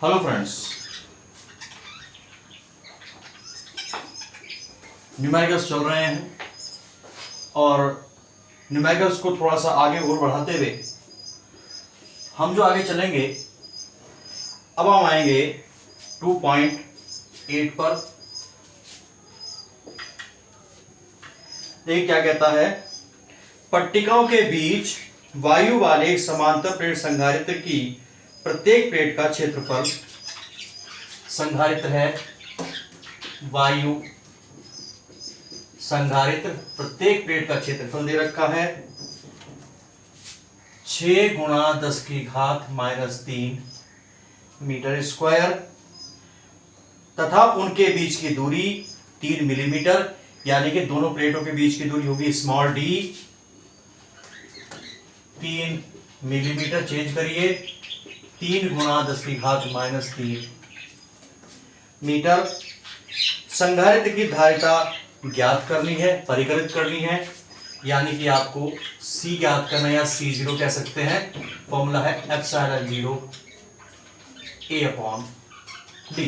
Hello friends, numericals चल रहे हैं और न्यूमेरिकल्स को थोड़ा सा आगे और बढ़ाते हुए हम जो आगे चलेंगे, अब हम आएंगे 2.8 पर। देखिए क्या कहता है, पट्टिकाओं के बीच वायु वाले समांतर प्लेट संधारित्र की प्रत्येक प्लेट का क्षेत्रफल, संधारित्र है वायु संधारित्र, प्रत्येक प्लेट का क्षेत्रफल दे रखा है 6 × 10⁻³ मीटर स्क्वायर तथा उनके बीच की दूरी 3 मिलीमीटर, यानी कि दोनों प्लेटों के बीच की दूरी होगी स्मॉल डी 3 मिलीमीटर। चेंज करिए 3 × 10⁻³ मीटर। संधारित्र की धारिता ज्ञात करनी है, परिकलित करनी है, यानी कि आपको C ज्ञात करना है या C0 कह सकते हैं। फॉर्मूला है ε0 A/d।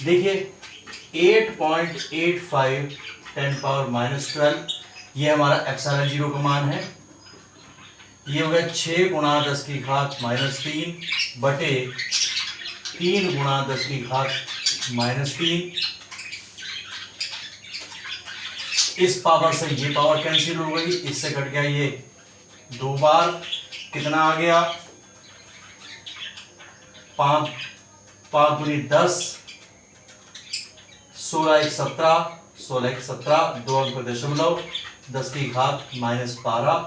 देखिए 8.85 10⁻12 ये हमारा ε0 का मान है। ये हो गया 6 × 10⁻³ बटे 3 × 10⁻³ इस पावर से ये पावर कैंसिल हो गई, इससे कट गया ये 2 बार। कितना आ गया 5 5 दूनी 10, 16 1 17, 16 1 17, 2 अंक दशमलव 10⁻12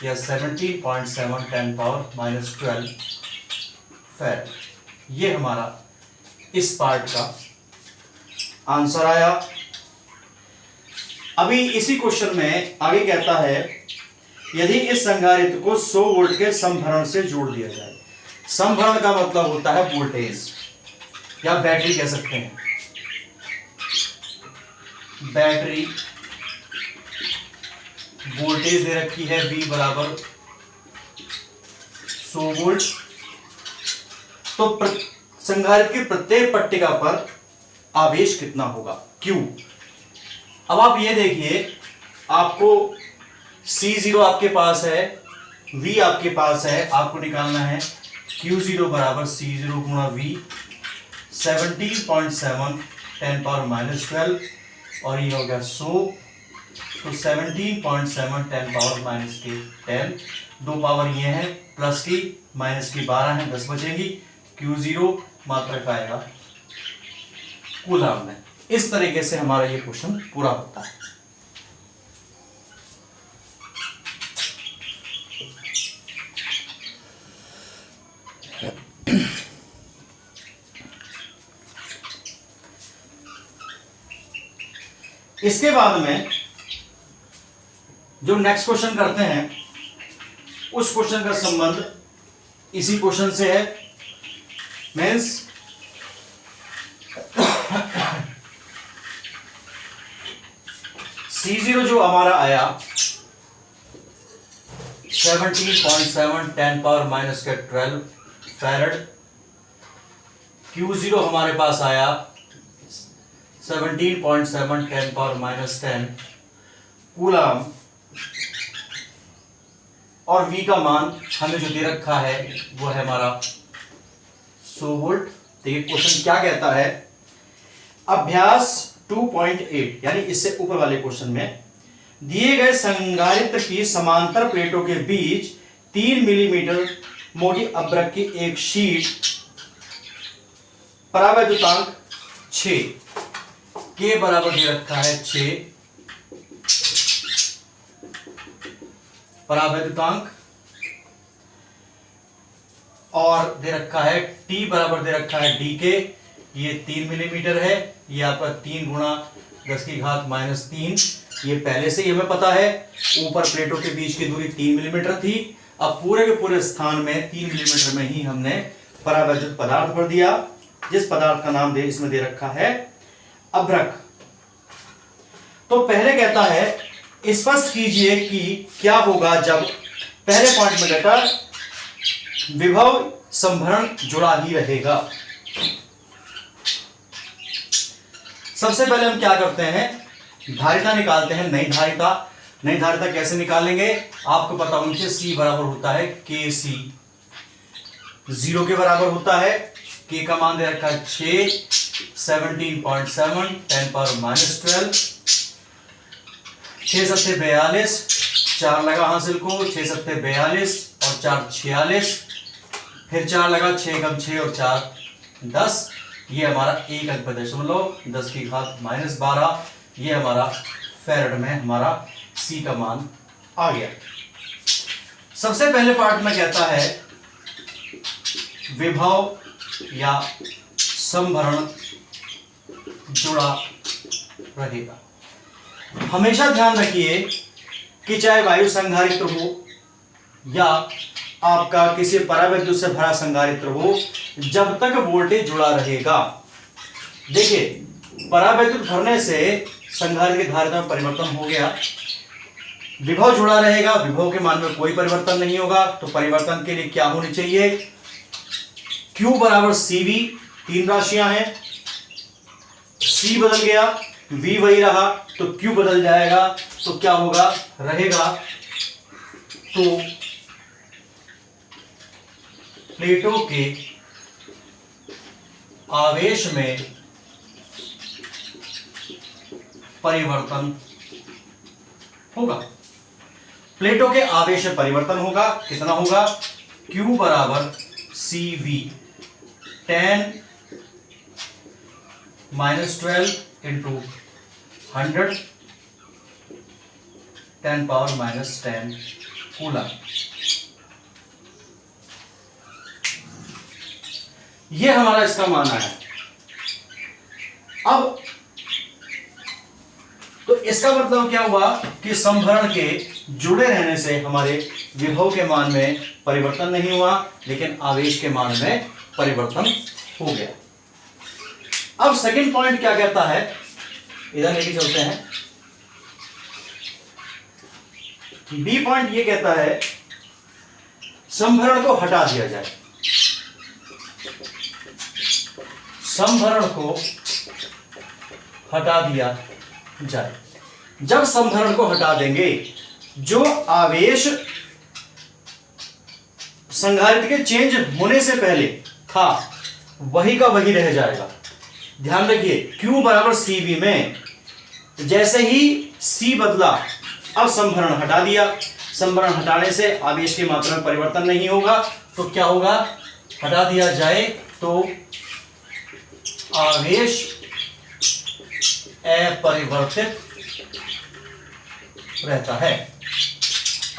या 17.7 10⁻12 फैराड। ये हमारा इस पार्ट का आंसर आया। अभी इसी क्वेश्चन में आगे कहता है, यदि इस संधारित्र को 100 वोल्ट के समभरण से जोड़ दिया जाए। समभरण का मतलब होता है वोल्टेज या बैटरी कह सकते हैं। बैटरी वोल्टेज दे रखी है V बराबर 100 वोल्ट। तो संधारित्र की प्रत्येक पट्टिका पर आवेश कितना होगा, Q। अब आप ये देखिए, आपको C0 आपके पास है, V आपके पास है, आपको निकालना है Q0 बराबर C0 × V 17.7 10⁻12 और ये हो गया 100, तो 17.7 10⁻10। 2 पावर ये है, प्लस की माइनस की 12 है, 10 बचेंगी। Q0 मात्रक आएगा कूलम में। इस तरीके से हमारा ये क्वेश्चन पूरा होता है। इसके बाद में जो नेक्स्ट क्वेश्चन करते हैं, उस क्वेश्चन का संबंध इसी क्वेश्चन से है। मीन्स C0 जो हमारा आया 17.7 10⁻12 फैराड। Q0 हमारे पास आया 17.7 10⁻10 कूलम। और V का मान हमें जो दे रखा है वो है हमारा 100 वोल्ट। देखिए क्वेश्चन क्या कहता है, अभ्यास 2.8 यानी इससे ऊपर वाले क्वेश्चन में दिए गए संधारित्र की समांतर प्लेटों के बीच 3 मिलीमीटर मोटी अभ्रक की एक शीट परावैद्युतांक 6 के बराबर दे रखा है 6 परावैद्युतांक, और दे रखा है T बराबर दे रखा है D के, ये 3 मिलीमीटर है। ये आपका 3 × 10⁻³ ये पहले से ही हमें पता है। ऊपर प्लेटों के बीच की दूरी 3 मिलीमीटर थी। अब पूरे के पूरे स्थान में 3 मिलीमीटर में ही हमने परावैद्युत पदार्थ भर दिया, जिस पदार्थ का नाम इसमें दे रखा है अभ्रक। तो पहले कहता है, स्पष्ट कीजिए कि क्या होगा जब, पहले पॉइंट में कहता विभव संभरण जुड़ा ही रहेगा। सबसे पहले हम क्या करते हैं, धारिता निकालते हैं। नई धारिता कैसे निकालेंगे, आपको पता होना चाहिए C बराबर होता है KC, 0 के बराबर होता है। K का मान दे रखा है 6, 17.7 10⁻12, 6 सत्ते 42, 4 लगा हासिल को, 6 सत्ते 42 और 4 46, फिर 4 लगा, 6 कम 6 और 4 10, ये हमारा 1.10⁻12 ये हमारा फैराड में हमारा C का मान आ गया। सबसे पहले पार्ट में कहता है विभव या संभरण जुड़ा रहेगा। हमेशा ध्यान रखिए कि चाहे वायु संधारित्र हो या आपका किसी परावैद्युत से भरा संधारित्र हो, जब तक वोल्टेज जुड़ा रहेगा, देखिए परावैद्युत भरने से संधारित्र की धारिता में परिवर्तन हो गया, विभव जुड़ा रहेगा, विभव के मान में कोई परिवर्तन नहीं होगा। तो परिवर्तन के लिए क्या होनी चाहिए, Q बराबर CV, 3 राशियां हैं, C बदल गया, V वही रहा, तो Q बदल जाएगा, तो क्या होगा, रहेगा तो प्लेटों के आवेश में परिवर्तन होगा। प्लेटों के आवेश में परिवर्तन होगा, कितना होगा, Q बराबर CV 10⁻12 इंटू 100 10⁻10 कूलम। ये हमारा इसका मान आया। अब तो इसका मतलब क्या हुआ कि संभरण के जुड़े रहने से हमारे विभव के मान में परिवर्तन नहीं हुआ, लेकिन आवेश के मान में परिवर्तन हो गया। अब सेकंड पॉइंट क्या कहता है, इधर लेके चलते हैं। बी पॉइंट ये कहता है संभरण को हटा दिया जाए। संभरण को हटा दिया जाए। जब संभरण को हटा देंगे, जो आवेश संधारित्र के चेंज होने से पहले था वही का वही रह जाएगा। ध्यान रखिए Q बराबर CV में जैसे ही C बदला, अब संभरण हटा दिया, संभरण हटाने से आवेश की मात्रा में परिवर्तन नहीं होगा, तो क्या होगा, हटा दिया जाए तो आवेश अपरिवर्तित रहता है।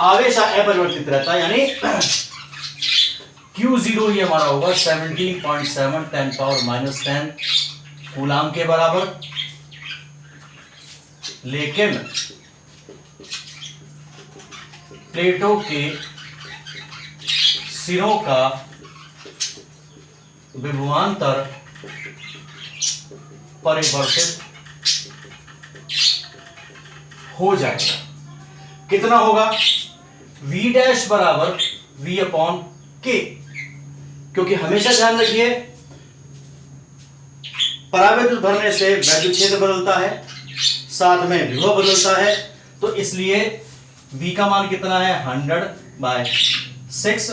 आवेश अपरिवर्तित रहता है, यानी Q0 ये हमारा होगा 17.7 10⁻10 कूलाम के बराबर। लेकिन प्लेटों के सिरों का विभवांतर परिवर्तित हो जाएगा। कितना होगा, V डैश बराबर V अपॉन K, क्योंकि हमेशा ध्यान रखिए परावैद्युत भरने से वैद्युत क्षेत्र बदलता है, साथ में विभव बदलता है, तो इसलिए V का मान कितना है 100/6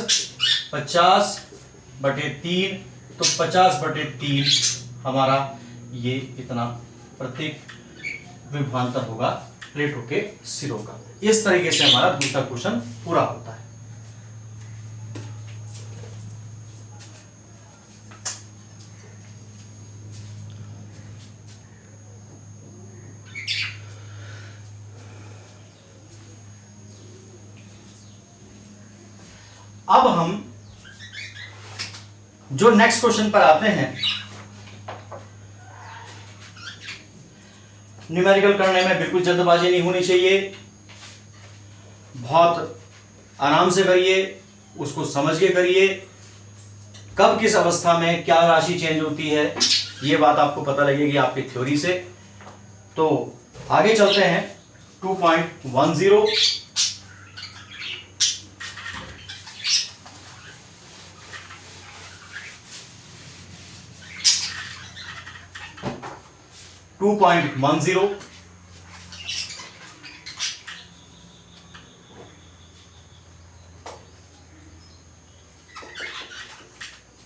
50/3, तो 50/3 हमारा ये इतना प्रत्येक विभवांतर होगा प्लेटों के सिरों का। इस तरीके से हमारा दूसरा क्वेश्चन पूरा होता है। अब हम जो नेक्स्ट क्वेश्चन पर आते हैं, न्यूमेरिकल करने में बिल्कुल जल्दबाजी नहीं होनी चाहिए, बहुत आराम से करिए, उसको समझ के करिए, कब किस अवस्था में क्या राशि चेंज होती है ये बात आपको पता लगेगी आपकी थ्योरी से। तो आगे चलते हैं 2.10। 2.10।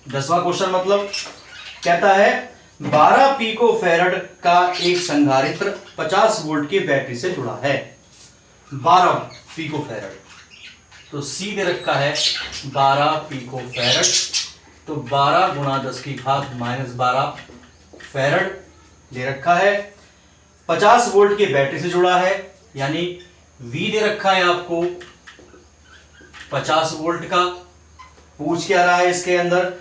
दसवां क्वेश्चन मतलब कहता है 12 पिको फैरड का एक संधारित्र 50 वोल्ट की बैटरी से जुड़ा है। 12 पिको फैरड, तो सी दे रखा है 12 पिको फैरड, तो 12 गुणा 10 की घात -12 फैरड दे रखा है। 50 वोल्ट की बैटरी से जुड़ा है, यानी V दे रखा है आपको 50 वोल्ट का। पूछ क्या रहा है इसके अंदर,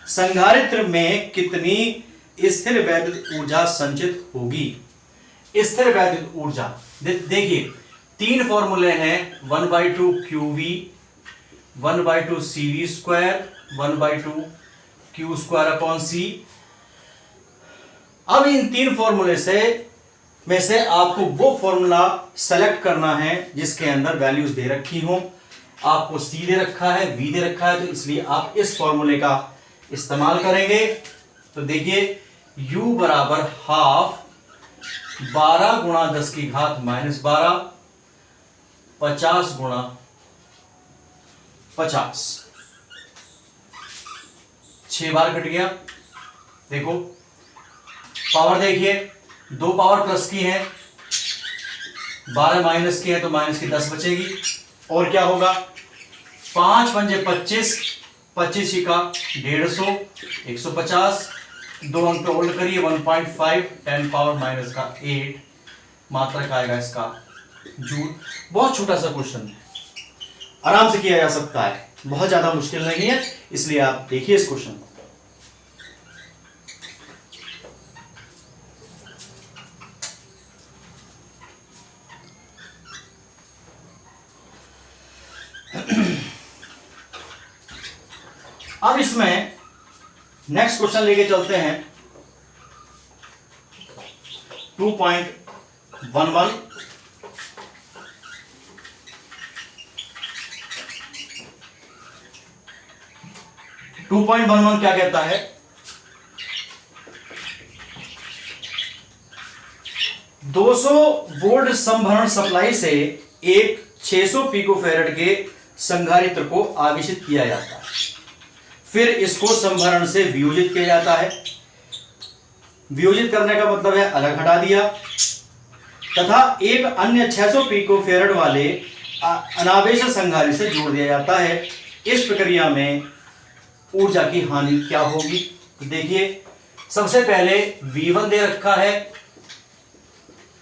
संधारित्र में कितनी स्थिर वैद्युत ऊर्जा संचित होगी। स्थिर वैद्युत ऊर्जा देखिए, तीन फॉर्मूले हैं, 1/2 QV, 1/2 CV square, 1/2 Q square upon C। अब इन तीन फॉर्मूले में से आपको वो फॉर्मूला सेलेक्ट करना है जिसके अंदर वैल्यूज दे रखी हो। आपको C दे रखा है, V दे रखा है, तो इसलिए आप इस फॉर्मूले का इस्तेमाल करेंगे। तो देखिए U बराबर हाफ 12 गुणा 10 की घात -12, 50 गुणा 50, 6 बार कट गया। देखो पावर देखिए, 2 पावर प्लस की है, 12 माइनस की है, तो माइनस की 10 बचेगी। और क्या होगा, 5 पंजे 25, 25 का 150, 150, 2 अंक पे होल्ड करिए, 1.5, 10 पावर माइनस का 8 मात्रक आएगा इसका जूल। बहुत छोटा सा क्वेश्चन है, आराम से किया जा सकता है, बहुत ज्यादा मुश्किल नहीं है, इसलिए आप देखिए इस क्वेश्चन को। अब इसमें नेक्स्ट क्वेश्चन लेके चलते हैं 2.11। क्या कहता है, 200 वोल्ट संभरण सप्लाई से एक 600 पिकोफैरेड के संधारित्र को आवेशित किया जाता है, फिर इसको संभरण से वियोजित किया जाता है। वियोजित करने का मतलब है अलग हटा दिया, तथा एक अन्य 600 पिकोफैरेड वाले अनावेश संधारित्र से जोड़ दिया जाता है। इस प्रक्रिया में ऊर्जा की हानि क्या होगी। तो देखिए सबसे पहले V1 दे रखा है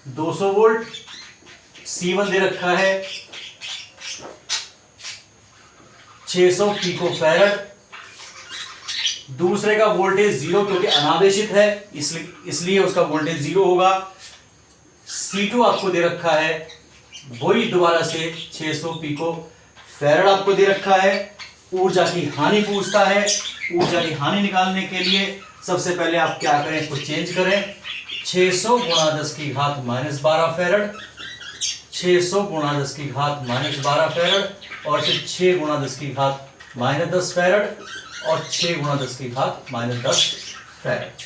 200 वोल्ट, C1 दे रखा है 600 पिकोफैरेड, दूसरे का वोल्टेज 0 क्योंकि अनावेशित है इसलिए उसका वोल्टेज 0 होगा। C2 आपको दे रखा है वही दोबारा से 600 पिकोफैरेड आपको दे रखा है। ऊर्जा की हानि पूछता है, ऊर्जा की हानि निकालने के लिए सबसे पहले आप क्या करें, इसको चेंज करें, 600 गुणा 10 की घात -12 फैरड, 600 गुणा 10 की घात -12 फैरड, और फिर 6 गुणा 10 की घात -10 फैरड, और 6 गुणा 10 की घात -10 फैरड।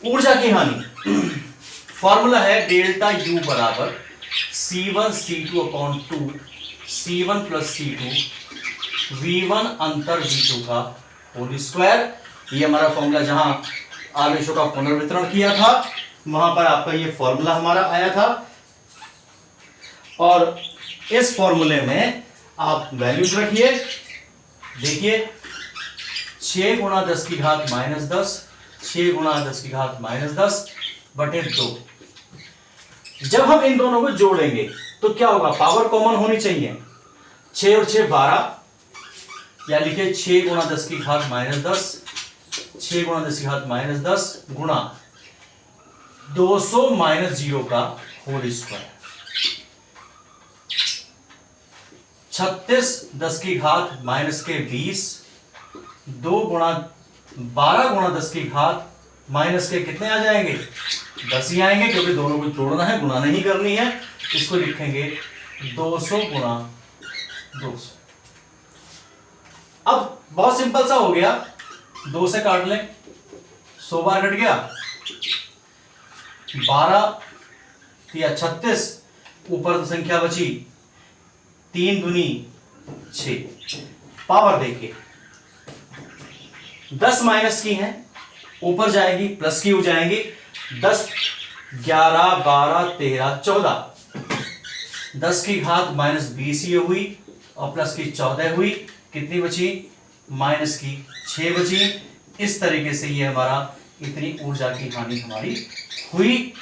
ऊर्जा की हानि फॉर्मूला है डेल्टा U बराबर C1 C2 upon 2 C1 plus C2 V1 अंतर V2 का होल स्क्वायर। ये हमारा फॉर्मूला जहां आवेशों का पुनर्वितरण किया था वहां पर आपका ये फॉर्मूला हमारा आया था, और इस फॉर्मूले में आप वैल्यूज रखिए। देखिए 6 गुणा 10 की घात -10, 6 गुणा 10 की घात -10 बटे 2। जब हम इन दोनों को जोड़ेंगे तो क्या होगा, पावर कॉमन होनी चाहिए, 6 और 6 12, या लिखिए 6 गुणा 10 की घात -10, 6 गुणा 10 की घात -10 गुणा 200 - 0 का होल स्क्वायर, 36 10 की घात -20, 2 गुणा 12 गुणा 10 की घात माइनस के कितने आ जाएंगे, 10 ही आएंगे, क्योंकि दोनों को जोड़ना है, गुणा नहीं करनी है। इसको लिखेंगे 200 गुणा 200। अब बहुत सिंपल सा हो गया, 2 से काट लें, 100 बार कट गया, 12 या 36, ऊपर तो संख्या बची 3 दूनी 6। पावर देखिए 10 माइनस की है, ऊपर जाएगी प्लस की हो जाएंगी। 10 11 12 13 14, 10 की घात माइनस 20 ये हुई और प्लस की 14 हुई। कितनी बची? माइनस की 6 बची। इस तरीके से ये हमारा इतनी ऊर्जा की हानि हमारी हुई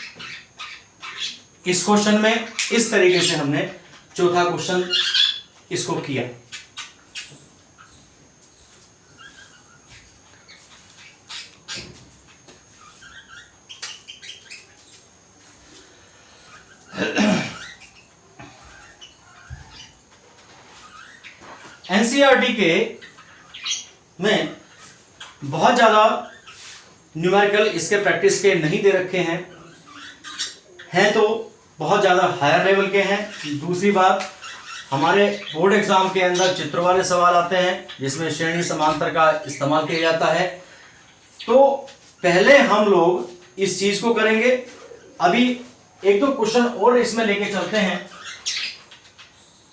इस क्वेश्चन में। इस तरीके से हमने चौथा क्वेश्चन इसको किया। एनसीईआरटी के में बहुत ज्यादा न्यूमेरिकल इसके प्रैक्टिस के नहीं दे रखे हैं तो बहुत ज्यादा हायर लेवल के हैं। दूसरी बात, हमारे बोर्ड एग्जाम के अंदर चित्र वाले सवाल आते हैं जिसमें श्रेणी समांतर का इस्तेमाल किया जाता है। तो पहले हम लोग इस चीज को करेंगे। अभी एक दो क्वेश्चन और इसमें लेके चलते हैं,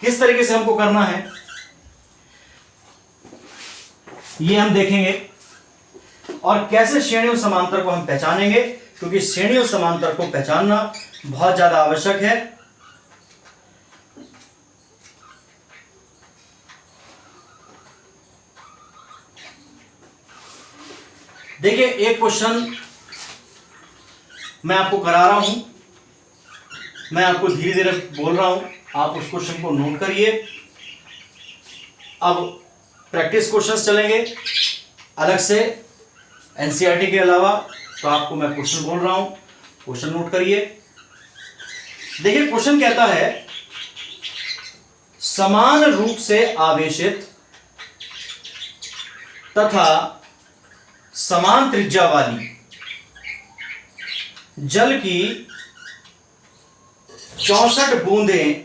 किस तरीके से हमको करना है ये हम देखेंगे, और कैसे श्रेणी और समांतर को हम पहचानेंगे, क्योंकि श्रेणी और समांतर को पहचानना बहुत ज्यादा आवश्यक है। देखिए एक क्वेश्चन मैं आपको करा रहा हूं, मैं आपको धीरे धीरे बोल रहा हूं, आप उस क्वेश्चन को नोट करिए। अब प्रैक्टिस क्वेश्चंस चलेंगे अलग से एनसीईआरटी के अलावा, तो आपको मैं क्वेश्चन बोल रहा हूं, क्वेश्चन नोट करिए। देखिए क्वेश्चन कहता है समान रूप से आवेशित तथा समान त्रिज्या वाली जल की 64 बूंदें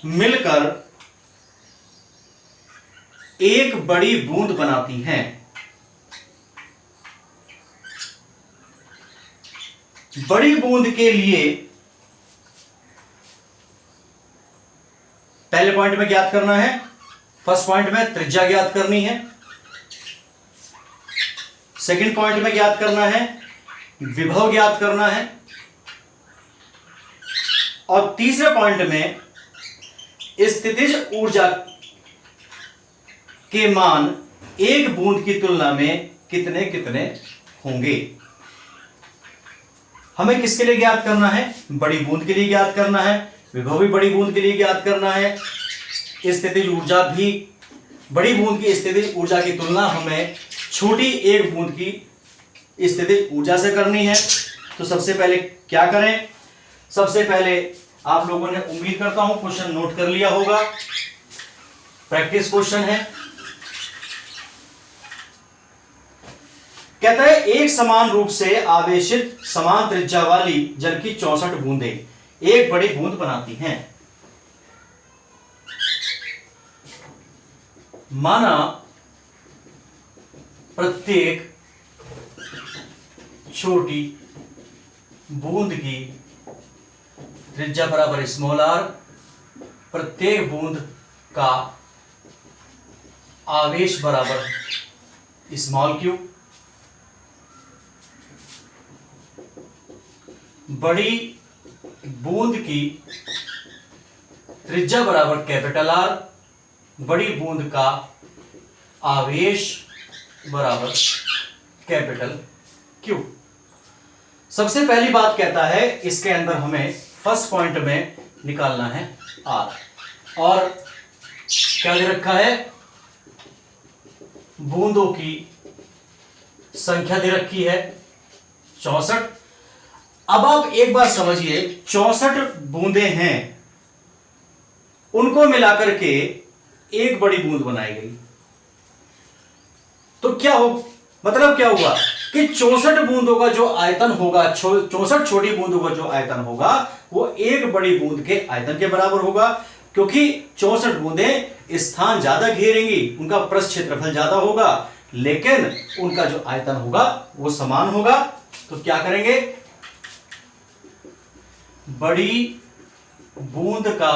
मिलकर एक बड़ी बूंद बनाती हैं। बड़ी बूंद के लिए पहले पॉइंट में ज्ञात करना है, फर्स्ट पॉइंट में त्रिज्या ज्ञात करनी है, सेकंड पॉइंट में ज्ञात करना है विभव ज्ञात करना है, और तीसरे पॉइंट में स्थितिज ऊर्जा के मान एक बूंद की तुलना में कितने कितने होंगे। हमें किसके लिए ज्ञात करना है? बड़ी बूंद के लिए ज्ञात करना है, विभव भी बड़ी बूंद के लिए ज्ञात करना है, स्थितिज ऊर्जा भी बड़ी बूंद की स्थितिज ऊर्जा की तुलना हमें छोटी एक बूंद की स्थितिज ऊर्जा से करनी है। तो सबसे पहले क्या करें? सबसे पहले आप लोगों ने, उम्मीद करता हूं, क्वेश्चन नोट कर लिया होगा। प्रैक्टिस क्वेश्चन है, कहता है एक समान रूप से आवेशित समान त्रिज्या वाली जल की 64 बूंदें एक बड़ी बूंद बनाती हैं। माना प्रत्येक छोटी बूंद की त्रिज्या बराबर स्मॉल आर, प्रत्येक बूंद का आवेश बराबर स्मॉल क्यू, बड़ी बूंद की त्रिज्या बराबर कैपिटल आर, बड़ी बूंद का आवेश बराबर कैपिटल क्यू। सबसे पहली बात कहता है इसके अंदर हमें फर्स्ट पॉइंट में निकालना है आर, और क्या दे रखा है? बूंदों की संख्या दे रखी है 64। अब आप एक बात समझिए, 64 बूंदें हैं, उनको मिलाकर के एक बड़ी बूंद बनाई गई। तो क्या हो, मतलब क्या हुआ कि 64 बूंदों का जो आयतन होगा, 64 छोटी बूंदों का जो आयतन होगा वो एक बड़ी बूंद के आयतन के बराबर होगा, क्योंकि 64 बूंदें स्थान ज्यादा घेरेंगी, उनका पृष्ठ क्षेत्रफल ज्यादा होगा, लेकिन उनका जो आयतन होगा वो समान होगा। तो क्या करेंगे? बड़ी बूंद का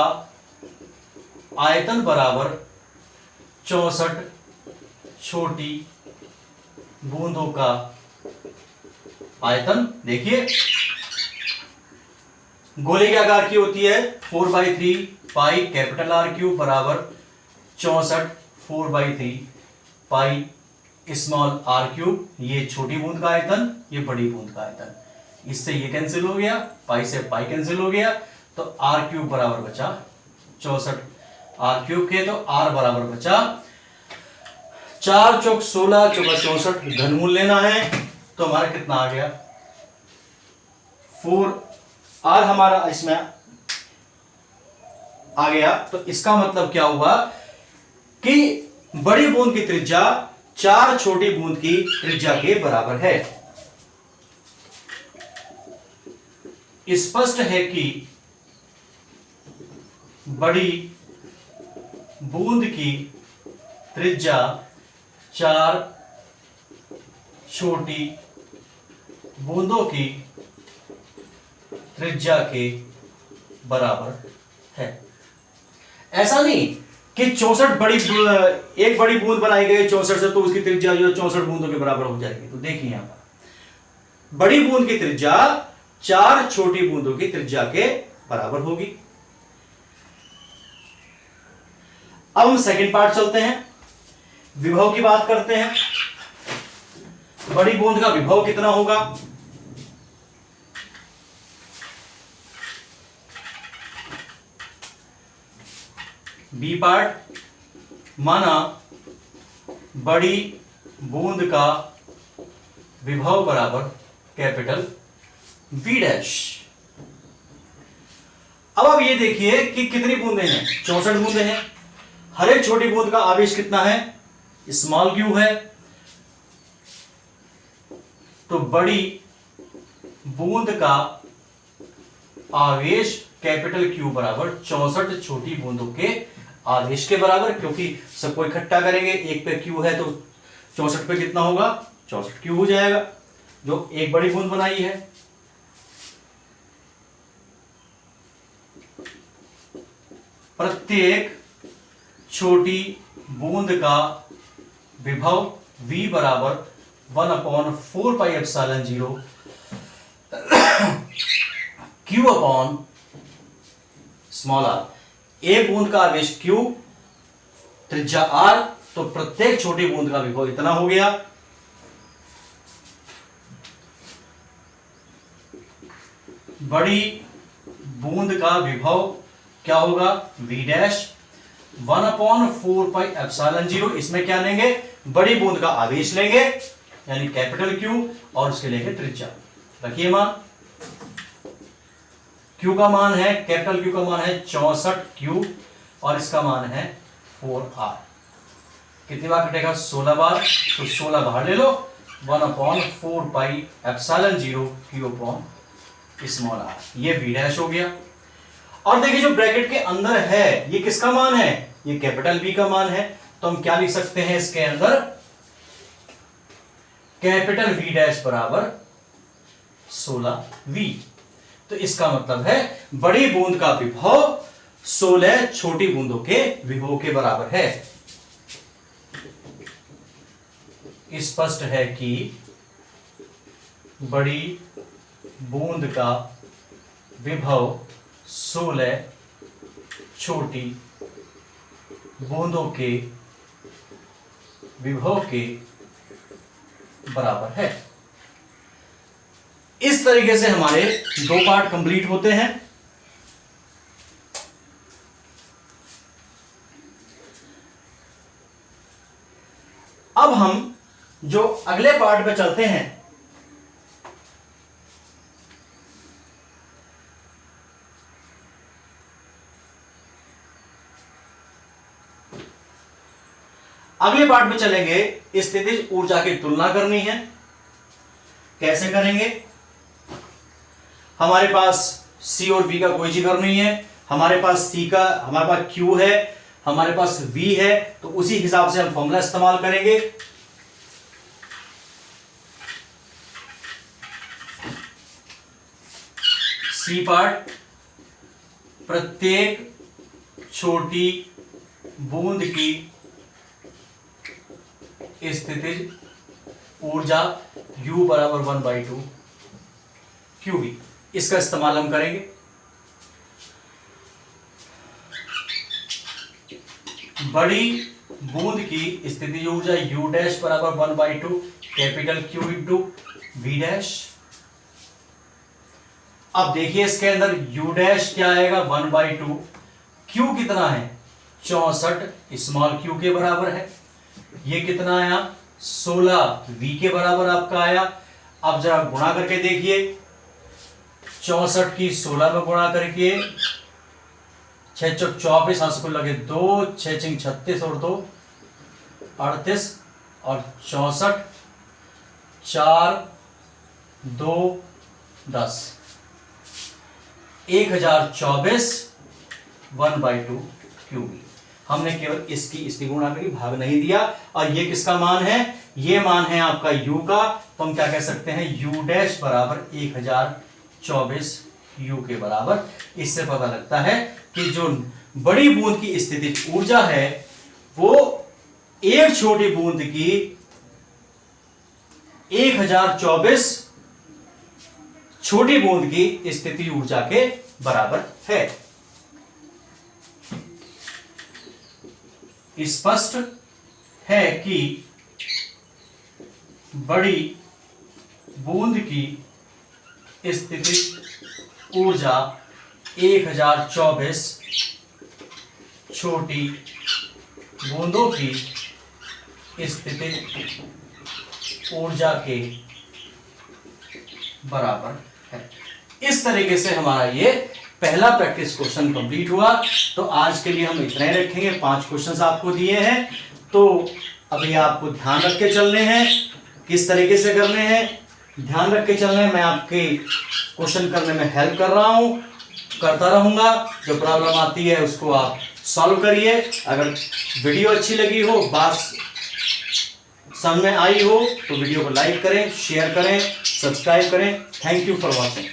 आयतन बराबर 64 छोटी बूंदों का आयतन। देखिए गोले के आकार की होती है 4/3 पाई कैपिटल आर क्यूब बराबर 64 4/3 पाई स्मॉल आर क्यूब। ये छोटी बूंद का आयतन, ये बड़ी बूंद का आयतन। इससे ये कैंसिल हो गया, पाई से पाई कैंसिल हो गया, तो आर क्यूब बराबर बचा 64 आर क्यूब के, तो आर बराबर बचा 4 चौक 16 चौका 64 घनमूल लेना है, तो हमारा कितना आ गया 4 आर हमारा इसमें आ गया। तो इसका मतलब क्या हुआ कि बड़ी बूंद की त्रिज्या 4 छोटी बूंद की त्रिज्या के बराबर है। स्पष्ट है कि बड़ी बूंद की त्रिज्या 4 छोटी बूंदों की त्रिज्या के बराबर है। ऐसा नहीं कि 64 एक बड़ी बूंद बनाई गई 64 से, तो उसकी त्रिज्या जो 64 बूंदों के बराबर हो जाएगी। तो देखिए यहां पर बड़ी बूंद की त्रिज्या 4 छोटी बूंदों की त्रिज्या के बराबर होगी। अब हम सेकंड पार्ट चलते हैं, विभव की बात करते हैं। बड़ी बूंद का विभव कितना होगा? बी पार्ट, माना बड़ी बूंद का विभव बराबर कैपिटल V डैश। अब आप ये देखिए कि कितनी बूंदें हैं, 64 बूंदें हैं। हर एक छोटी बूंद का आवेश कितना है? स्मॉल क्यू है। तो बड़ी बूंद का आवेश कैपिटल क्यू बराबर 64 छोटी बूंदों के आवेश के बराबर, क्योंकि सबको इकट्ठा करेंगे, एक पे क्यू है तो 64 पे कितना होगा? 64 क्यू हो जाएगा, जो एक बड़ी बूंद बनाई है। प्रत्येक छोटी बूंद का विभव V बराबर 1/4 pi epsilon 0 Q upon small r। एक बूंद का आवेश Q, त्रिज्या R, तो प्रत्येक छोटी बूंद का विभव इतना हो गया। बड़ी बूंद का विभव क्या होगा? V dash 1/4 pi epsilon 0। इसमें क्या लेंगे? बड़ी बूंद का आवेश लेंगे, यानी कैपिटल Q, और उसके लेंगे त्रिज्या। रखिए मान, Q का मान है, कैपिटल Q का मान है 64 Q, और इसका मान है 4R। कितनी बार कटेगा? 16 बार। तो 16 बाहर ले लो, 1/4 pi epsilon 0 Q upon small r। ये V डैश हो गया। और देखिए जो ब्रैकेट के अंदर है, ये किसका मान है? ये कैपिटल V का मान है। तो हम क्या लिख सकते हैं इसके अंदर? कैपिटल V डैश बराबर 16V। तो इसका मतलब है बड़ी बूंद का विभव 16 छोटी बूंदों के विभव के बराबर है। स्पष्ट है कि बड़ी बूंद का विभव 16 छोटी बूंदों के विभव के बराबर है। इस तरीके से हमारे 2 पार्ट कंप्लीट होते हैं। अब हम जो अगले पार्ट पे चलते हैं, अगले पार्ट में चलेंगे। स्थितिज ऊर्जा की तुलना करनी है। कैसे करेंगे? हमारे पास C और V का कोई जिक्र नहीं है, हमारे पास हमारे पास Q है, हमारे पास V है, तो उसी हिसाब से हम फॉर्मूला इस्तेमाल करेंगे। C पार्ट, प्रत्येक छोटी बूंद की स्थितिज ऊर्जा U बराबर 1/2 QV। इसका इस्तेमाल हम करेंगे। बड़ी बूंद की स्थितिज ऊर्जा U डैश बराबर 1/2 capital Q into V dash. अब देखिए इसके अंदर U डैश क्या आएगा 1/2, Q कितना है 64 स्मॉल q के बराबर है। ये कितना आया 16 V के बराबर आपका आया। अब जरा गुणा करके देखिए, 64 की 16 में गुणा करके 6 चौक 24 हाथ को लगे 2, 6 चिंग 36 और 2 38 और 64 4 2 10 1024 1/2 QV। हमने केवल इसकी गुणा करी, भाग नहीं दिया। और ये किसका मान है, ये मान है आपका U का, तो हम क्या कह सकते हैं U डैश बराबर 1024 U के बराबर। इससे पता लगता है कि जो बड़ी बूंद की स्थितिज ऊर्जा है वो एक छोटी बूंद की 1024 छोटी बूंद की स्थितिज ऊर्जा के बराबर है। स्पष्ट है कि बड़ी बूंद की स्थितिज ऊर्जा 1024 छोटी बूंदों की स्थितिज ऊर्जा के बराबर है। इस तरीके से हमारा ये पहला प्रैक्टिस क्वेश्चन कंप्लीट हुआ। तो आज के लिए हम इतना ही रखेंगे। 5 क्वेश्चंस आपको दिए हैं, तो अभी आपको ध्यान रख के चलने हैं। किस तरीके से करने हैं, ध्यान रख के चलने हैं। मैं आपके क्वेश्चन करने में हेल्प कर रहा हूं, करता रहूंगा। जो प्रॉब्लम आती है उसको आप सॉल्व करिए। अगर वीडियो अच्छी लगी हो, बात समझ में आई हो, तो वीडियो को लाइक करें, शेयर करें, सब्सक्राइब करें। Thank you for watching.